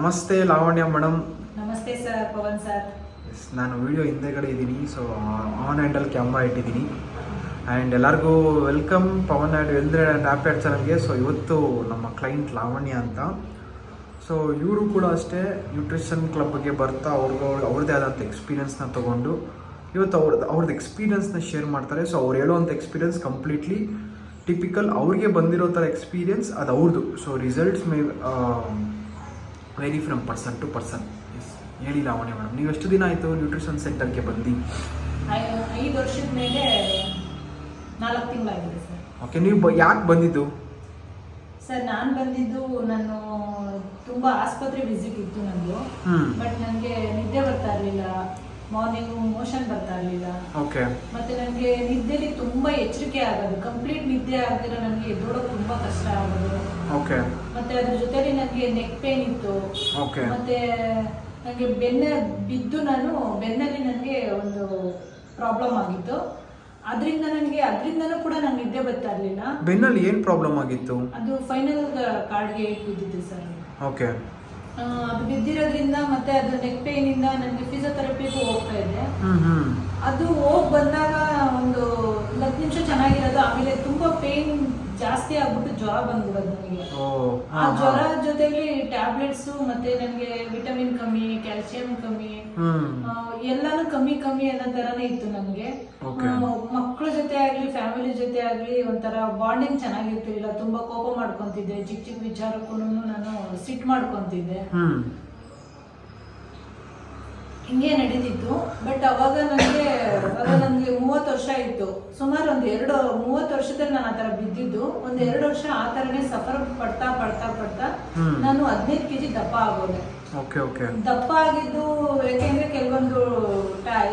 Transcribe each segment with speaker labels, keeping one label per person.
Speaker 1: ನಮಸ್ತೆ ಲಾವಣ್ಯ ಮೇಡಮ್.
Speaker 2: ನಮಸ್ತೆ sir, Pavan sir.
Speaker 1: ನಾನು ವಿಡಿಯೋ ಹಿಂದೆಗಡೆ ಇದ್ದೀನಿ, ಸೊ ಆನ್ ಹ್ಯಾಂಡಲ್ ಕ್ಯಾಮ್ರಾ ಇಟ್ಟಿದ್ದೀನಿ. ಆ್ಯಂಡ್ ಎಲ್ಲರಿಗೂ ವೆಲ್ಕಮ್ ಪವನ್ ಆ್ಯಂಡ್ ವೆಲ್ದ್ರೆ ಆ್ಯಂಡ್ ಹ್ಯಾಪಿ ಆ್ಯಡ್ ಚಾನಲ್ಗೆ. ಸೊ ಇವತ್ತು ನಮ್ಮ ಕ್ಲೈಂಟ್ ಲಾವಣ್ಯ ಅಂತ. ಸೊ ಇವರು ಕೂಡ ಅಷ್ಟೇ ನ್ಯೂಟ್ರಿಷನ್ ಕ್ಲಬ್ಗೆ ಬರ್ತಾ ಅವ್ರದ್ದೇ ಆದಂಥ ಎಕ್ಸ್ಪೀರಿಯನ್ಸ್ನ ತೊಗೊಂಡು ಇವತ್ತು ಅವ್ರದ್ದು ಎಕ್ಸ್ಪೀರಿಯನ್ಸ್ನ ಶೇರ್ ಮಾಡ್ತಾರೆ. ಸೊ ಅವ್ರು ಹೇಳೋವಂಥ ಎಕ್ಸ್ಪೀರಿಯನ್ಸ್ ಕಂಪ್ಲೀಟ್ಲಿ ಟಿಪಿಕಲ್ ಅವ್ರಿಗೆ ಬಂದಿರೋ ಥರ ಎಕ್ಸ್ಪೀರಿಯನ್ಸ್ ಅದು ಅವ್ರದ್ದು. So results may vary from person to person. ಹೇಳಿ ಲಾವಣ್ಯ ಮೇಡಮ್, ನೀವು ಎಷ್ಟು ದಿನ ಆಯಿತು ನ್ಯೂಟ್ರಿಷನ್ ಸೆಂಟರ್ಗೆ ಬಂದು?
Speaker 2: 5 ವರ್ಷದ ಮೇಲೆ 4 ತಿಂಗಳಾಗಿದೆ ಸರ್.
Speaker 1: ಓಕೆ, ನೀವು ಯಾಕೆ ಬಂದಿದ್ದು?
Speaker 2: ಸರ್ ನಾನು ಬಂದಿದ್ದು, ನಾನು ತುಂಬ ಆಸ್ಪತ್ರೆ ವಿಸಿಟ್ ಇತ್ತು ನಂದು. ಬಟ್ ನನಗೆ ನಿದ್ದೆ ಬರ್ತಾ ಇರಲಿಲ್ಲ, ಮಾರ್ನಿಂಗ್ ಮೋಷನ್ ಬರ್ತಾ ಇರಲಿಲ್ಲ.
Speaker 1: ಓಕೆ.
Speaker 2: ಮತ್ತೆ ನನಗೆ ನಿದ್ದೆಲಿ ತುಂಬ ಎಚ್ಚರಿಕೆ ಆಗೋದು, ಕಂಪ್ಲೀಟ್ ನಿದ್ದೆ ಆಗದಿರೋ ನನಗೆ ಎದ್ದೋಡೋಕೆ ತುಂಬ ಕಷ್ಟ ಆಗೋದು.
Speaker 1: ಓಕೆ.
Speaker 2: ಮತ್ತೆ ಅದ್ರ ಜೊತೆಲಿ ನನಗೆ ನೆಕ್ ಪೇನ್ ಇತ್ತು.
Speaker 1: ಓಕೆ.
Speaker 2: ಮತ್ತೆ ನನಗೆ ಬೆನ್ನಲ್ಲಿ ನನಗೆ ಒಂದು ಪ್ರಾಬ್ಲಮ್ ಆಗಿತ್ತು. ಅದರಿಂದನೂ ಕೂಡ ನಂಗೆ ನಿದ್ದೆ ಬರ್ತಾ ಇರಲಿಲ್ಲ.
Speaker 1: ಬೆನ್ನಲ್ಲಿ ಏನು ಪ್ರಾಬ್ಲಮ್ ಆಗಿತ್ತು?
Speaker 2: ಅದು ಫೈನಲ್ ಕಾರ್ಡ್ಗೆ ಬಿದ್ದಿತ್ತು ಸರ್.
Speaker 1: ಓಕೆ.
Speaker 2: ಅದು ಬಿದ್ದಿರೋದ್ರಿಂದ ಮತ್ತೆ ಅದು ನೆಕ್ ಪೇನ್ ಇಂದ ನನಗೆ ಫಿಸಿಯೋಥೆರಪಿಗೂ ಹೋಗ್ತಾ ಇದ್ದೆ. ಅದು ಹೋಗಿ ಬಂದಾಗ ಒಂದು 10 ನಿಮಿಷ ಚೆನ್ನಾಗಿರೋದು, ಆಮೇಲೆ ತುಂಬಾ ಪೇನ್ ಜಾಸ್ತಿ ಆಗ್ಬಿಟ್ಟು ಜ್ವರ ಬಂದ್ಬಿಡೋದು ನನಗೆ. ಆ ಜ್ವರ ಜೊತೆಗೆ ಟ್ಯಾಬ್ಲೆಟ್ಸ್, ಮತ್ತೆ ನನಗೆ ವಿಟಮಿನ್ ಕಮ್ಮಿ, ಕ್ಯಾಲ್ಸಿಯಂ ಕಮ್ಮಿ, ಎಲ್ಲಾನು ಕಮ್ಮಿ ಅನ್ನೋ ತರಾನೇ ಇತ್ತು ನನಗೆ. ಮಕ್ಕಳ ಜೊತೆ ಆಗ್ಲಿ, ಫ್ಯಾಮಿಲಿ ಜೊತೆ ಆಗ್ಲಿ ಒಂಥರ ಬಾಂಡಿಂಗ್ ಚೆನ್ನಾಗಿರ್ತಿರ್ಲಿಲ್ಲ. ತುಂಬಾ ಕೋಪ ಮಾಡ್ಕೊಂತಿದ್ದೆ, ಚಿಕ್ಕ ವಿಚಾರಕ್ಕೂ ನಾನು ಸಿಟ್ ಮಾಡ್ಕೊಂತಿದ್ದೆ. ಹಿಂಗೆ ನಡೀತಿತ್ತು. ಬಟ್ ಅವಾಗ ನನಗೆ 30 ವರ್ಷ ಇತ್ತು. ಸುಮಾರು 30 ವರ್ಷದಲ್ಲಿ ನಾನು ಆ ಥರ ಬಿದ್ದಿದ್ದು. 2 ವರ್ಷ ಆ ಥರನೇ ಸಫರ್ ಪಡ್ತಾ ನಾನು 15 kg ದಪ್ಪ ಆಗೋದೆ. ದಪ್ಪ ಆಗಿದ್ದು ಯಾಕೆಂದ್ರೆ ಕೆಲವೊಂದು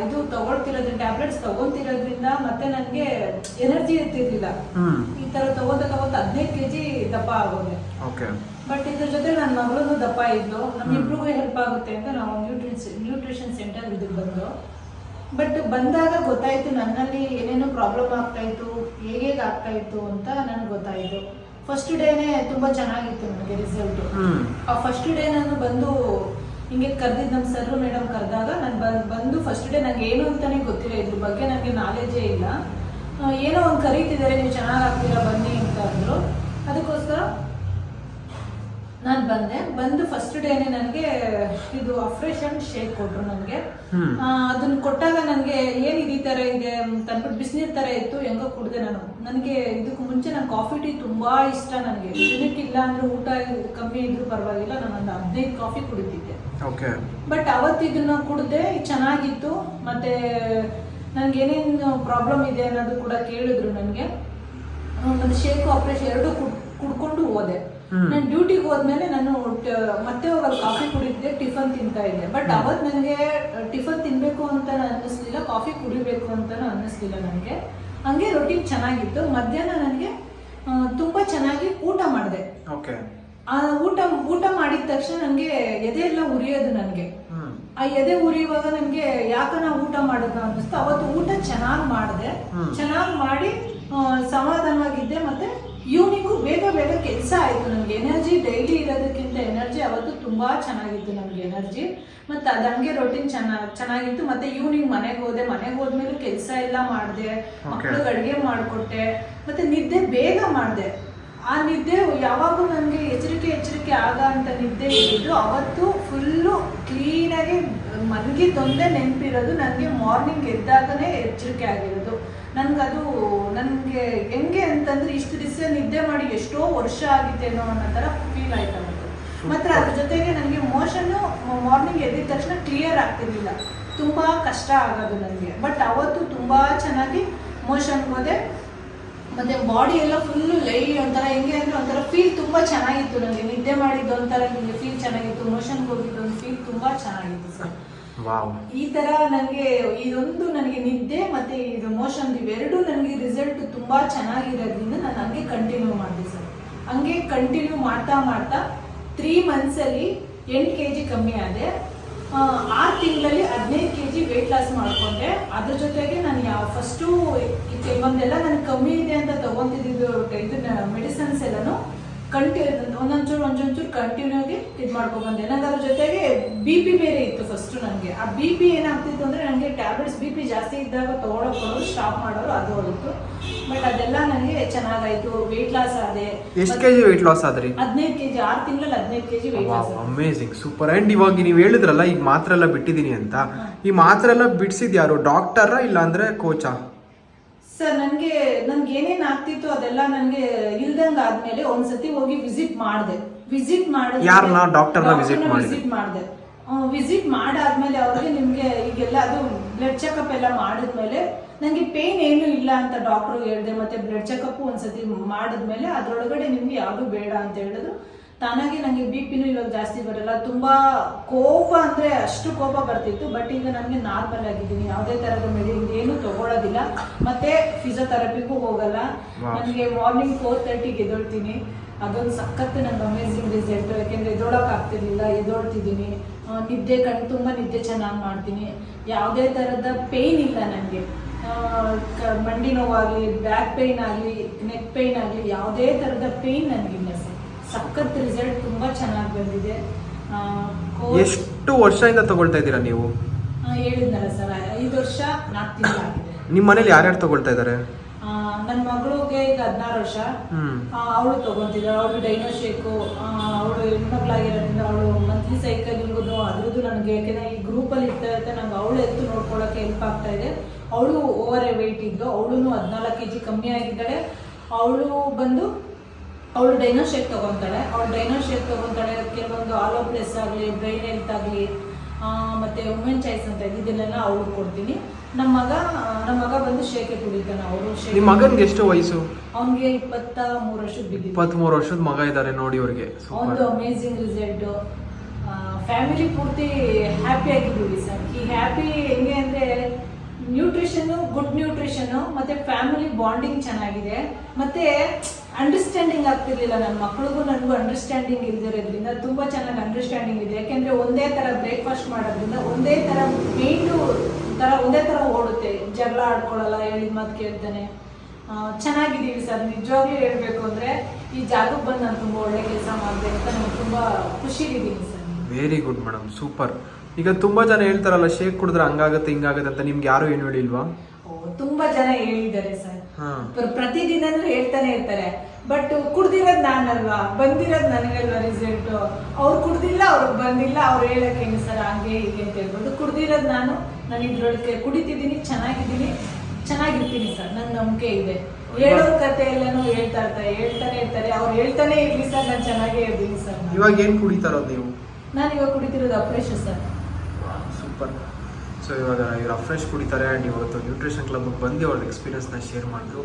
Speaker 2: ಇದು ತಗೊಳ್ತಿರೋದ್ರಿಂದ, ಟ್ಯಾಬ್ಲೆಟ್ಸ್ ತಗೊಂತಿರೋದ್ರಿಂದ ಮತ್ತೆ ನನಗೆ ಎನರ್ಜಿ ಇರ್ತಿರ್ಲಿಲ್ಲ. ಈ ತರ ತಗೋತ 15 kg ದಪ್ಪ ಆಗೋದೆ. ಬಟ್ ಇದ್ರ ಜೊತೆ ನನ್ನ ಮಗಳು ದಪ್ಪ ಇದ್ಲು, ನಮ್ಮಿಬ್ರಿಗೂ ಹೆಲ್ಪ್ ಆಗುತ್ತೆ ಅಂತ ನಾವು ನ್ಯೂಟ್ರಿಷನ್ ಸೆಂಟರ್ ಇದಕ್ಕೆ ಬಂದು. ಬಟ್ ಬಂದಾಗ ಗೊತ್ತಾಯ್ತು ನನ್ನಲ್ಲಿ ಏನೇನು ಪ್ರಾಬ್ಲಮ್ ಆಗ್ತಾ ಇತ್ತು, ಹೇಗೆ ಆಗ್ತಾ ಇತ್ತು ಅಂತ ನನಗೆ ಗೊತ್ತಾಯ್ತು. ಫಸ್ಟ್ ಡೇನೆ ತುಂಬಾ ಚೆನ್ನಾಗಿತ್ತು ನನಗೆ ರಿಸಲ್ಟ್. ಆ ಫಸ್ಟ್ ಡೇ ನಾನು ಬಂದು ಹಿಂಗೆ ಕರೆದಿದ್ದು, ನಮ್ಮ ಸರ್ ಮೇಡಮ್ ಕರೆದಾಗ ನಾನು ಬಂದು ಫಸ್ಟ್ ಡೇ ನಂಗೆ ಏನು ಅಂತಾನೆ ಗೊತ್ತಿಲ್ಲ, ಇದ್ರ ಬಗ್ಗೆ ನನಗೆ ನಾಲೆಜೇ ಇಲ್ಲ. ಏನೋ ಒಂದು ಕರೀತಿದ್ದಾರೆ, ನೀವು ಚೆನ್ನಾಗಿ ಆಗ್ತೀರಾ ಬನ್ನಿ ಅಂತ ಅಂದ್ರು. ಅದಕ್ಕೋಸ್ಕರ ನಾನು ಬಂದು ಫಸ್ಟ್ ಡೇನೆ ನನಗೆ ಇದು ಅಫ್ರೆಶ್ ಅಂಡ್ ಶೇಕ್ ಕೊಟ್ರು ನನಗೆ. ಅದನ್ನ ಕೊಟ್ಟಾಗ ನನಗೆ ಏನ್ ಈ ತರ ಇದೆ ಅಂತ ಅಂದ್ಬಿಟ್ಟು ಬಿಸಿನೀರ್ ತರ ಇತ್ತು, ಹೆಂಗೋ ಕುಡ್ದೆ ನಾನು. ನನಗೆ ಇದಕ್ಕೂ ಮುಂಚೆ ನಾನು ಕಾಫಿ ಟೀ ತುಂಬಾ ಇಷ್ಟ. ನನಗೆ ದಿನಕ್ಕಿಲ್ಲ ಅಂದ್ರೆ ಊಟ ಕಮ್ಮಿ ಇದ್ರೂ ಪರವಾಗಿಲ್ಲ, ನಾನು ಒಂದು 15 ಕಾಫಿ ಕುಡಿತಿದ್ದೆ. ಬಟ್ ಅವತ್ತು ಇದನ್ನ ಕುಡ್ದೆ, ಚೆನ್ನಾಗಿತ್ತು. ಮತ್ತೆ ನನ್ಗೆ ಏನೇನು ಪ್ರಾಬ್ಲಮ್ ಇದೆ ಅನ್ನೋದು ಕೂಡ ಕೇಳಿದ್ರು ನನಗೆ. ಮತ್ತೆ ಶೇಕು ಆಪರೇಷನ್ 2 ಕುಡ್ಕೊಂಡು ಹೋದೆ. ನಾನು ಡ್ಯೂಟಿಗೆ ಹೋದ್ಮೇಲೆ ನಾನು ಮತ್ತೆ ಹೋಗಲ್ಲಿ ಕಾಫಿ ಕುಡಿದ್ದೆ, ಟಿಫನ್ ತಿಂತಾ ಇದ್ದೆ. ಬಟ್ ಅವತ್ತು ನನಗೆ ಟಿಫನ್ ತಿನ್ಬೇಕು ಅಂತ ಅನ್ನಿಸ್ಲಿಲ್ಲ, ಕಾಫಿ ಕುಡಿಬೇಕು ಅಂತಾನು ಅನ್ನಿಸ್ಲಿಲ್ಲ ನನಗೆ. ಹಂಗೆ ರೊಟೀನ್ ಚೆನ್ನಾಗಿತ್ತು. ಮಧ್ಯಾಹ್ನ ನನಗೆ ತುಂಬಾ ಚೆನ್ನಾಗಿ ಊಟ ಮಾಡಿದೆ. ಆ ಊಟ ಮಾಡಿದ ತಕ್ಷಣ ನನಗೆ ಎದೆ ಎಲ್ಲ ಉರಿಯೋದು. ನನಗೆ ಆ ಎದೆ ಉರಿಯುವಾಗ ನನಗೆ ಯಾಕನ ಊಟ ಮಾಡೋದು ಅನ್ನಿಸ್ತು. ಅವತ್ತು ಊಟ ಚೆನ್ನಾಗಿ ಮಾಡಿ ಸಮಾಧಾನವಾಗಿದ್ದೆ. ಮತ್ತೆ ಈವ್ನಿಂಗು ಬೇಗ ಕೆಲಸ ಆಯ್ತು. ನನಗೆ ಎನರ್ಜಿ ಡೈಲಿ ಇರೋದಕ್ಕಿಂತ ಎನರ್ಜಿ ಅವತ್ತು ತುಂಬಾ ಚೆನ್ನಾಗಿತ್ತು ನನಗೆ ಎನರ್ಜಿ. ಮತ್ತೆ ಅದು ಹಂಗೆ ರೊಟೀನ್ ಚೆನ್ನಾಗಿತ್ತು. ಮತ್ತೆ ಈವ್ನಿಂಗ್ ಮನೆಗೆ ಹೋದ್ಮೇಲೆ ಕೆಲಸ ಎಲ್ಲ ಮಾಡಿದೆ, ಮಕ್ಕಳಿಗೆ ಅಡುಗೆ ಮಾಡಿಕೊಟ್ಟೆ, ಮತ್ತೆ ನಿದ್ದೆ ಬೇಗ ಮಾಡಿದೆ. ಆ ನಿದ್ದೆ ಯಾವಾಗೂ ನನಗೆ ಎಚ್ಚರಿಕೆ ಆಗ ಅಂತ ನಿದ್ದೆ ಇದ್ದು ಅವತ್ತು ಫುಲ್ಲು ಕ್ಲೀನಾಗಿ ಮಲಗಿದ್ದೊಂದೇ ನೆನಪಿರೋದು. ನನಗೆ ಮಾರ್ನಿಂಗ್ ಎದ್ದಾಗನೇ ಎಚ್ಚರಿಕೆ ಆಗಿರೋದು. ನನಗೆ ಹೆಂಗೆ ಅಂತಂದ್ರೆ ಇಷ್ಟು ದಿವಸ ನಿದ್ದೆ ಮಾಡಿ ಎಷ್ಟೋ ವರ್ಷ ಆಗಿತ್ತೇನೋ ಅನ್ನೋ ಥರ ಫೀಲ್ ಆಯ್ತು ಅವತ್ತು. ಮತ್ತು ಅದ್ರ ಜೊತೆಗೆ ನನಗೆ ಮೋಷನ್ನು ಮಾರ್ನಿಂಗ್ ಎದ್ದಿದ ತಕ್ಷಣ ಕ್ಲಿಯರ್ ಆಗ್ತಿರ್ಲಿಲ್ಲ, ತುಂಬ ಕಷ್ಟ ಆಗೋದು ನನಗೆ. ಬಟ್ ಅವತ್ತು ತುಂಬ ಚೆನ್ನಾಗಿ ಮೋಷನ್ಗೆ ಹೋದೆ. ಮತ್ತೆ ಬಾಡಿ ಎಲ್ಲ ಫುಲ್ಲು ಒಂಥರ ಹೆಂಗೆ ಅಂದ್ರೆ ಒಂಥರ ಫೀಲ್ ತುಂಬ ಚೆನ್ನಾಗಿತ್ತು. ನನಗೆ ನಿದ್ದೆ ಮಾಡಿದ್ದು ಒಂಥರ ನನಗೆ ಫೀಲ್ ಚೆನ್ನಾಗಿತ್ತು, ಮೋಷನ್ಗೆ ಹೋಗಿದ್ದು ಒಂದು ಫೀಲ್ ತುಂಬ ಚೆನ್ನಾಗಿತ್ತು ಸರ್. ಈ ತರ ನನಗೆ ಇದೊಂದು ನನಗೆ ನಿದ್ದೆ ಮತ್ತೆ ಇದು ಮೋಷನ್ ಇವೆರಡು ನನಗೆ ರಿಸಲ್ಟ್ ತುಂಬಾ ಚೆನ್ನಾಗಿರೋದ್ರಿಂದ ನಾನು ಹಂಗೆ ಕಂಟಿನ್ಯೂ ಮಾಡಿದೆ ಸರ್. ಹಂಗೆ ಕಂಟಿನ್ಯೂ ಮಾಡ್ತಾ 3 months ಅಲ್ಲಿ 8 kg ಕಮ್ಮಿ ಆದೆ. 6 ತಿಂಗಳಲ್ಲಿ 15 kg ವೆಯ್ಟ್ ಲಾಸ್ ಮಾಡ್ಕೊಂಡೆ. ಅದ್ರ ಜೊತೆಗೆ ನಾನು ಫಸ್ಟು ಕೆಲವೊಂದೆಲ್ಲ ನನಗೆ ಕಮ್ಮಿ ಇದೆ ಅಂತ ತಗೊಂತಿದ್ದು ಇದನ್ನ ಮೆಡಿಸಿನ್ಸ್ ಎಲ್ಲಾನು ಒಂದೊಂಚೂರು ಕಂಟಿನ್ಯೂ ಆಗಿ ಇದು ಮಾಡ್ಕೊಂಡು ಬಂದೆ. ನಂಗೆ ಅದ್ರ ಜೊತೆಗೆ BP ಬೇರೆ ಇತ್ತು ಫಸ್ಟ್. ನನಗೆ ಆ BP ಏನಾಗ್ತಿತ್ತು ಅಂದರೆ ನನಗೆ ಟ್ಯಾಬ್ಲೆಟ್ಸ್ BP ಜಾಸ್ತಿ ಇದ್ದಾಗ ತೊಗೊಳೋದು ಸ್ಟಾಪ್ ಮಾಡೋರು ಅದು ಹೋಗಿತ್ತು. ಬಟ್ ಅದೆಲ್ಲ ನನಗೆ ಚೆನ್ನಾಗಾಯಿತು. ವೆಯ್ಟ್ ಲಾಸ್ ಆದೆ.
Speaker 1: ಎಷ್ಟು kg ವೆಯ್ಟ್ ಲಾಸ್ ಆದ್ರಿ?
Speaker 2: 15 kg, 6 ತಿಂಗಳಲ್ಲಿ 15 kg weight loss.
Speaker 1: Amazing, super. And ಇವಾಗ ನೀವು ಹೇಳಿದ್ರಲ್ಲ ಈಗ ಮಾತ್ರೆ ಎಲ್ಲ ಬಿಟ್ಟಿದ್ದೀನಿ ಅಂತ, ಈ ಮಾತ್ರೆ ಎಲ್ಲ ಬಿಡಿಸಿದ್ ಯಾರು, ಡಾಕ್ಟರಾ ಇಲ್ಲ ಅಂದರೆ ಕೋಚಾ?
Speaker 2: ಸರ್ ನನಗೆ ಏನೇನು ಆಗ್ತಿತ್ತು ಅದೆಲ್ಲ ನನಗೆ ಇಲ್ದಂಗೆ ಆದ್ಮೇಲೆ ಒಂದ್ಸತಿ ಹೋಗಿ ವಿಸಿಟ್ ಮಾಡಿದೆ.
Speaker 1: ಯಾರನ್ನ? ಡಾಕ್ಟರ್ನ ವಿಸಿಟ್
Speaker 2: ಮಾಡಿದೆ. ವಿಸಿಟ್ ಮಾಡಾದ್ಮೇಲೆ ಅವ್ರಿಗೆ ನಿಮಗೆ ಈಗೆಲ್ಲ ಅದು ಬ್ಲಡ್ ಚೆಕಪ್ ಎಲ್ಲ ಮಾಡಿದ್ಮೇಲೆ ನನಗೆ ಪೇನ್ ಏನೂ ಇಲ್ಲ ಅಂತ ಡಾಕ್ಟ್ರು ಹೇಳಿದೆ. ಮತ್ತೆ ಬ್ಲಡ್ ಚೆಕಪ್ ಒಂದ್ಸತಿ ಮಾಡಿದ್ಮೇಲೆ ಅದರೊಳಗಡೆ ನಿಮ್ಗೆ ಯಾವುದು ಬೇಡ ಅಂತ ಹೇಳಿದ್ರು. ತಾನಾಗೆ ನನಗೆ BPನೂ ಇವಾಗ ಜಾಸ್ತಿ ಬರಲ್ಲ. ತುಂಬಾ ಕೋಪ ಅಂದರೆ ಅಷ್ಟು ಕೋಪ ಬರ್ತಿತ್ತು. ಬಟ್ ಈಗ ನನಗೆ ನಾರ್ಮಲ್ ಆಗಿದ್ದೀನಿ. ಯಾವುದೇ ಥರದ ಏನೂ ತಗೊಳ್ಳೋದಿಲ್ಲ. ಮತ್ತೆ ಫಿಸಿಯೋಥೆರಪಿಗೂ ಹೋಗಲ್ಲ. ನನಗೆ ಮಾರ್ನಿಂಗ್ 4:30ಗೆ ಎದ್ದೇಳ್ತೀನಿ. ಅದೊಂದು ಸಖತ್ತು ನನಗೆ ಅಮೇಝಿಂಗ್ ರಿಸಲ್ಟ್. ಯಾಕೆಂದರೆ ಎದ್ದೋಳಕ್ಕಾಗ್ತಿರ್ಲಿಲ್ಲ, ಎದ್ದೋಳ್ತಿದ್ದೀನಿ. ನಿದ್ದೆ ತುಂಬ ನಿದ್ದೆ ಚೆನ್ನಾಗಿ ಮಾಡ್ತೀನಿ. ಯಾವುದೇ ಥರದ ಪೇಯ್ನ್ ಇಲ್ಲ ನನಗೆ. ಮಂಡಿ ನೋವಾಗಲಿ, ಬ್ಯಾಕ್ ಪೇಯ್ನ್ ಆಗಲಿ, ನೆಕ್ ಪೇಯ್ನ್ ಆಗಲಿ, ಯಾವುದೇ ಥರದ ಪೇಯ್ನ್ ನನಗಿಲ್ಲ ಸರ್. ಸಖತ್ ರಿಸಲ್ಟ್ ತುಂಬ ಚೆನ್ನಾಗಿ ಬಂದಿದೆ.
Speaker 1: ಎಷ್ಟು ವರ್ಷದಿಂದ ತಗೊಳ್ತಾ ಇದ್ದೀರಾ ನೀವು?
Speaker 2: ಹೇಳಿದ್ನಲ್ಲ ಸರ್, 5 ವರ್ಷ 4 ತಿಂಗಳಾಗಿದೆ.
Speaker 1: ನಿಮ್ಮ ಮನೇಲಿ ಯಾರ್ಯಾರು ತಗೊಳ್ತಾ ಇದ್ದಾರೆ?
Speaker 2: ನನ್ನ ಮಗಳಿಗೆ ಈಗ 16 ವರ್ಷ. ಅವಳು ತಗೊಂತಿದ್ದಾಳೆ. ಅವಳು ಡೈನೋ ಶೇಕು. ಅವಳು ಹೆಣ್ಮಕ್ಳಾಗಿರೋದ್ರಿಂದ ಅವಳು ಮಂತ್ಲಿ ಸೈಕಲಿಂಗು ಅದ್ರದ್ದು ನನಗೆ, ಯಾಕೆಂದರೆ ಈ ಗ್ರೂಪಲ್ಲಿ ಇರ್ತಾ ಇರುತ್ತೆ, ನಂಗೆ ಅವಳು ಎತ್ತು ನೋಡ್ಕೊಳ್ಳೋಕೆ ಹೆಲ್ಪ್ ಆಗ್ತಾ ಇದೆ. ಅವಳು ಓವರ್ ವೆಯ್ಟ್ ಇದ್ದು, ಅವಳು 14 kg ಕಮ್ಮಿ ಆಗಿದ್ದಾಳೆ. ಅವಳು ಡೈನೋ ಶೇಕ್ ತಗೊತಾಳೆ. ಕೆಲವೊಂದು ಆಲೋ ಪ್ಲಸ್ ಆಗಲಿ, ಬ್ರೈನ್ ಹೆಲ್ತ್ ಆಗಲಿ, ಮತ್ತು ವುಮೆನ್ ಚಾಯ್ಸ್ ಅಂತ ಇದನ್ನೆಲ್ಲ ಅವ್ಳು ಕೊಡ್ತೀನಿ. ನಮ್ಮ ಮಗ ಬಂದು ಶೇಕೆ ಕುಡಿತಾನೆ. ಅವರು
Speaker 1: ನಿಮ್ಮ ಮಗನಿಗೆ ಎಷ್ಟು ವಯಸ್ಸು?
Speaker 2: ಅವನಿಗೆ 23 ವರ್ಷದ ಬಿದ್ದಿದೆ.
Speaker 1: 23 ವರ್ಷದ ಮಗ ಇದ್ದಾರೆ ನೋಡಿ ಅವ್ರಿಗೆ.
Speaker 2: ಒಂದು ಅಮೇಝಿಂಗ್ ರಿಸಲ್ಟ್. ಫ್ಯಾಮಿಲಿ ಪೂರ್ತಿ ಹ್ಯಾಪಿ ಆಗಿದ್ದೀವಿ ಸರ್. ಈ ಹ್ಯಾಪಿ ಹೆಂಗೆ ಅಂದರೆ ನ್ಯೂಟ್ರಿಷನ್ನು, ಗುಡ್ ನ್ಯೂಟ್ರಿಷನ್ನು, ಮತ್ತು ಫ್ಯಾಮಿಲಿ ಬಾಂಡಿಂಗ್ ಚೆನ್ನಾಗಿದೆ. ಮತ್ತು ಅಂಡರ್ಸ್ಟ್ಯಾಂಡಿಂಗ್ ಆಗ್ತಿರ್ಲಿಲ್ಲ. ನನ್ನ ಮಕ್ಳಿಗೂ ನನಗೂ ಅಂಡರ್ಸ್ಟ್ಯಾಂಡಿಂಗ್ ಇಲ್ದಿರೋದ್ರಿಂದ ತುಂಬ ಚೆನ್ನಾಗಿ ಅಂಡರ್ಸ್ಟ್ಯಾಂಡಿಂಗ್ ಇದೆ. ಯಾಕೆಂದರೆ ಒಂದೇ ಥರ ಬ್ರೇಕ್ಫಾಸ್ಟ್ ಮಾಡೋದ್ರಿಂದ ಒಂದೇ ಥರ ಒಂದೇ ಥರ ಓಡುತ್ತೆ. ಜಗಳ ಆಡ್ಕೊಳ್ಳಲ್ಲ, ಹೇಳಿದ ಮಾತು ಕೇಳ್ತಾನೆ. ಚೆನ್ನಾಗಿದ್ದೀವಿ ಸರ್. ನಿಜವಾಗ್ಲೂ ಹೇಳಬೇಕು ಅಂದರೆ ಈ ಜಾಗಕ್ಕೆ ಬಂದು ನಾನು ತುಂಬ ಒಳ್ಳೆ ಕೆಲಸ ಮಾಡಿದೆ ಅಂತ ನನಗೆ ತುಂಬ ಖುಷಿಗಿದ್ದೀನಿ ಸರ್.
Speaker 1: Very good madam, super. ಈಗ ತುಂಬ ಜನ ಹೇಳ್ತಾರಲ್ಲ ಶೇಕ್ ಕುಡಿದ್ರೆ ಹಂಗಾಗುತ್ತೆ ಹಿಂಗಾಗುತ್ತೆ ಅಂತ, ನಿಮ್ಗೆ ಯಾರು ಏನು ಹೇಳಿಲ್ವಾ?
Speaker 2: ತುಂಬಾ ಜನ ಹೇಳಿದ್ದಾರೆ ಸರ್. ಪ್ರತಿದಿನನೂ ಹೇಳ್ತಾನೆ ಇರ್ತಾರೆ. ಬಟ್ ಕುಡ್ದಿರೋದು ನಾನಲ್ವಾ, ಬಂದಿರೋದು ನನಗಲ್ವಾ ರಿಸಲ್ಟ್. ಅವ್ರು ಕುಡ್ದಿಲ್ಲ, ಅವ್ರಿಗೆ ಬಂದಿಲ್ಲ, ಅವ್ರು ಹೇಳಕ್ ಹೆಂಗೆ ಸರ್ ಹಂಗೆ ಹೀಗೆ ಅಂತ ಹೇಳ್ಬೋದು. ಕುಡ್ದಿರೋದು ನಾನು ಇದ್ರೊಳಗೆ ಕುಡಿತಿದ್ದೀನಿ, ಚೆನ್ನಾಗಿರ್ತೀನಿ ಸರ್. ನನ್ನ ನಂಬಿಕೆ ಇದೆ. ಹೇಳೋ ಕತೆ ಎಲ್ಲಾನು ಹೇಳ್ತಾನೆ ಇರ್ತಾರೆ. ಅವ್ರು ಹೇಳ್ತಾನೆ ಇರ್ಲಿ ಸರ್, ನಾನು ಚೆನ್ನಾಗೇ ಇರ್ತೀನಿ ಸರ್.
Speaker 1: ಇವಾಗ ಏನು ಕುಡಿತಾರೋದು ನೀವು?
Speaker 2: ನಾನು ಇವಾಗ ಕುಡಿತಿರೋದು ಅಫ್ರೆಶ್ ಸರ್.
Speaker 1: ಸೂಪರ್. ಸೊ ಇವಾಗ ಇವ್ರು ಅಫ್ರೆಶ್ ಕುಡಿತಾರೆ. ಆ್ಯಂಡ್ ಇವತ್ತು ನ್ಯೂಟ್ರಿಷನ್ ಕ್ಲಬ್ಗೆ ಬಂದು ಅವ್ರದ್ದು ಎಕ್ಸ್ಪೀರಿಯನ್ಸ್ನ ಶೇರ್ ಮಾಡಿದ್ರು.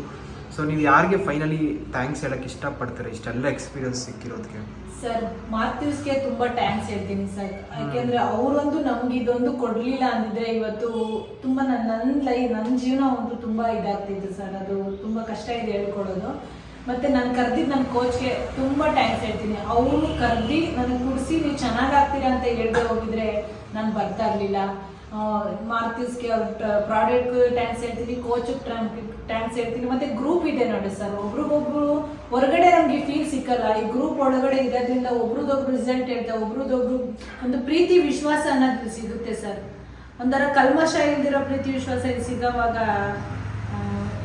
Speaker 1: ಸೊ ನೀವು ಯಾರಿಗೆ ಫೈನಲಿ ಥ್ಯಾಂಕ್ಸ್ ಹೇಳಕ್ಕೆ ಇಷ್ಟಪಡ್ತಾರೆ ಇಷ್ಟೆಲ್ಲ ಎಕ್ಸ್ಪೀರಿಯನ್ಸ್ ಸಿಕ್ಕಿರೋದಕ್ಕೆ?
Speaker 2: ಸರ್, ಮಾರ್ಟಿವ್ಸ್ಗೆ ತುಂಬ ಥ್ಯಾಂಕ್ಸ್ ಹೇಳ್ತೀನಿ ಸರ್. ಯಾಕೆಂದರೆ ಅವರೊಂದು ನಮ್ಗೆ ಇದೊಂದು ಕೊಡಲಿಲ್ಲ ಅಂದಿದ್ರೆ ಇವತ್ತು ತುಂಬ ನನ್ನ ಜೀವನ ಒಂದು ತುಂಬ ಇದಾಗ್ತಿತ್ತು ಸರ್. ಅದು ತುಂಬ ಕಷ್ಟ ಇದೆ ಹೇಳ್ಕೊಡೋದು. ಮತ್ತು ನಾನು ಕರೆದಿದ್ದು ನನ್ನ ಕೋಚ್ಗೆ ತುಂಬ ಥ್ಯಾಂಕ್ಸ್ ಹೇಳ್ತೀನಿ. ಅವರು ಕರೆದು ನನಗೆ ಕುಡಿಸಿ ನೀವು ಚೆನ್ನಾಗಾಗ್ತೀರಾ ಅಂತ ಹೇಳ್ದೆ ಹೋಗಿದ್ರೆ ನಾನು ಬರ್ತಾ ಇರಲಿಲ್ಲ. ಮಾರ್ಟಿವ್ಸ್ಗೆ ಅವ್ರ ಪ್ರಾಡಕ್ಟ್ಗೆ ಥ್ಯಾಂಕ್ಸ್ ಹೇಳ್ತೀನಿ, ಕೋಚಿಗೆ ಥ್ಯಾಂಕ್ಸ್ ಹೇಳ್ತೀನಿ. ಮತ್ತು ಗ್ರೂಪ್ ಇದೆ ನೋಡಿ ಸರ್, ಒಬ್ರಿಗೊಬ್ರು ಹೊರಗಡೆ ನಮಗೆ ಫೀಲ್ ಸಿಕ್ಕಲ್ಲ. ಈ ಗ್ರೂಪ್ ಒಳಗಡೆ ಇರೋದ್ರಿಂದ ಒಬ್ರದೊಬ್ರು ರಿಸಲ್ಟ್ ಹೇಳ್ತಾರೆ, ಒಬ್ರದೊಬ್ರು ಒಂದು ಪ್ರೀತಿ ವಿಶ್ವಾಸ ಅನ್ನೋದು ಸಿಗುತ್ತೆ ಸರ್. ಒಂಥರ ಕಲ್ಮಶ ಇಲ್ದಿರೋ ಪ್ರೀತಿ ವಿಶ್ವಾಸ ಇದು ಸಿಗೋವಾಗ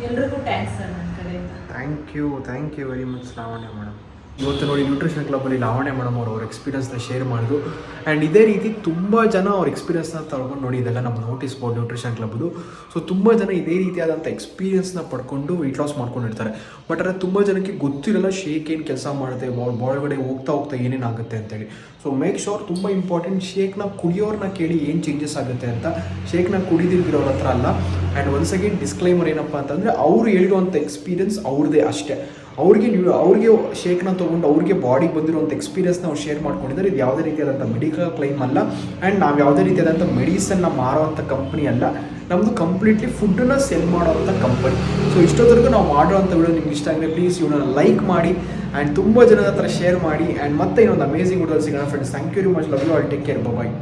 Speaker 2: ಎಲ್ರಿಗೂ ಥ್ಯಾಂಕ್ಸ್ ಸರ್ ನನ್ನ ಕಡೆಯಿಂದ.
Speaker 1: Thank you very much Lavanya madam. ಇವತ್ತು ನೋಡಿ ನ್ಯೂಟ್ರಿಷನ್ ಕ್ಲಬ್ಬಲ್ಲಿ ಲಾವಣ್ಯ ಮೇಡಮ್ ಅವ್ರ ಎಕ್ಸ್ಪೀರಿಯನ್ಸ್ನ ಶೇರ್ ಮಾಡಿದ್ರು. ಆ್ಯಂಡ್ ಇದೇ ರೀತಿ ತುಂಬ ಜನ ಅವ್ರ ಎಕ್ಸ್ಪೀರಿಯನ್ಸ್ನ ತಗೊಂಡು ನೋಡಿ, ಇದೆಲ್ಲ ನಮ್ಮ ನೋಟಿಸ್ ಬೋರ್ಡ್ ನ್ಯೂಟ್ರಿಷನ್ ಕ್ಲಬ್ದು. ಸೊ ತುಂಬ ಜನ ಇದೇ ರೀತಿಯಾದಂಥ ಎಕ್ಸ್ಪೀರಿಯನ್ಸ್ನ ಪಡ್ಕೊಂಡು ವೆಯ್ಟ್ ಲಾಸ್ ಮಾಡ್ಕೊಂಡಿರ್ತಾರೆ. ಬಟ್ ಆದರೆ ತುಂಬ ಜನಕ್ಕೆ ಗೊತ್ತಿರಲ್ಲ ಶೇಕ್ ಏನು ಕೆಲಸ ಮಾಡುತ್ತೆ, ಒಳಗಡೆ ಹೋಗ್ತಾ ಏನೇನಾಗುತ್ತೆ ಅಂತೇಳಿ. ಸೊ ಮೇಕ್ ಶೋರ್, ತುಂಬ ಇಂಪಾರ್ಟೆಂಟ್, ಶೇಕ್ನ ಕುಡಿಯೋರನ್ನ ಕೇಳಿ ಏನು ಚೇಂಜಸ್ ಆಗುತ್ತೆ ಅಂತ. ಶೇಕ್ನ ಕುಡಿದಿರೋರ ಹತ್ರ ಅಲ್ಲ. ಆ್ಯಂಡ್ ಒನ್ಸ್ ಅಗೇನ್ ಡಿಸ್ಕ್ಲೈಮರ್ ಏನಪ್ಪ ಅಂತಂದರೆ ಅವರು ಹೇಳಿರುವಂಥ ಎಕ್ಸ್ಪೀರಿಯನ್ಸ್ ಅವ್ರದ್ದೇ ಅಷ್ಟೇ. ಅವ್ರಿಗೆ ಶೇಕ್ನ ತೊಗೊಂಡು ಅವ್ರಿಗೆ ಬಾಡಿಗೆ ಬಂದಿರುವಂಥ ಎಕ್ಸ್ಪೀರಿಯನ್ಸ್ನ ಅವ್ರು ಶೇರ್ ಮಾಡ್ಕೊಂಡಿದ್ದಾರೆ. ಇದು ಯಾವುದೇ ರೀತಿಯಾದಂಥ ಮೆಡಿಕಲ್ ಕ್ಲೈಮ್ ಅಲ್ಲ. ಆ್ಯಂಡ್ ನಾವು ಯಾವುದೇ ರೀತಿಯಾದಂಥ ಮೆಡಿಸನ್ನ ಮಾರೋವಂಥ ಕಂಪ್ನಿ ಅಲ್ಲ. ನಮ್ಮದು ಕಂಪ್ಲೀಟ್ಲಿ ಫುಡ್ಡನ್ನು ಸೆಲ್ ಮಾಡೋವಂಥ ಕಂಪನಿ. ಸೊ ಇಷ್ಟೊತ್ತರೆಗೂ ನಾವು ಮಾಡೋವಂಥ ವಿಡಿಯೋ ನಿಮ್ಗೆ ಇಷ್ಟ ಆಗಿದ್ರೆ ಪ್ಲೀಸ್ ಇವನ್ನ ಲೈಕ್ ಮಾಡಿ ಆ್ಯಂಡ್ ತುಂಬ ಜನದ ಹತ್ರ ಶೇರ್ ಮಾಡಿ. ಆ್ಯಂಡ್ ಮತ್ತೆ ಇನ್ನೊಂದು ಅಮೇಝಿಂಗ್ ವಿಡಿಯೋ ಸಿಗೋಣ friends. Thank you very much. Love you all. Take care. Bye.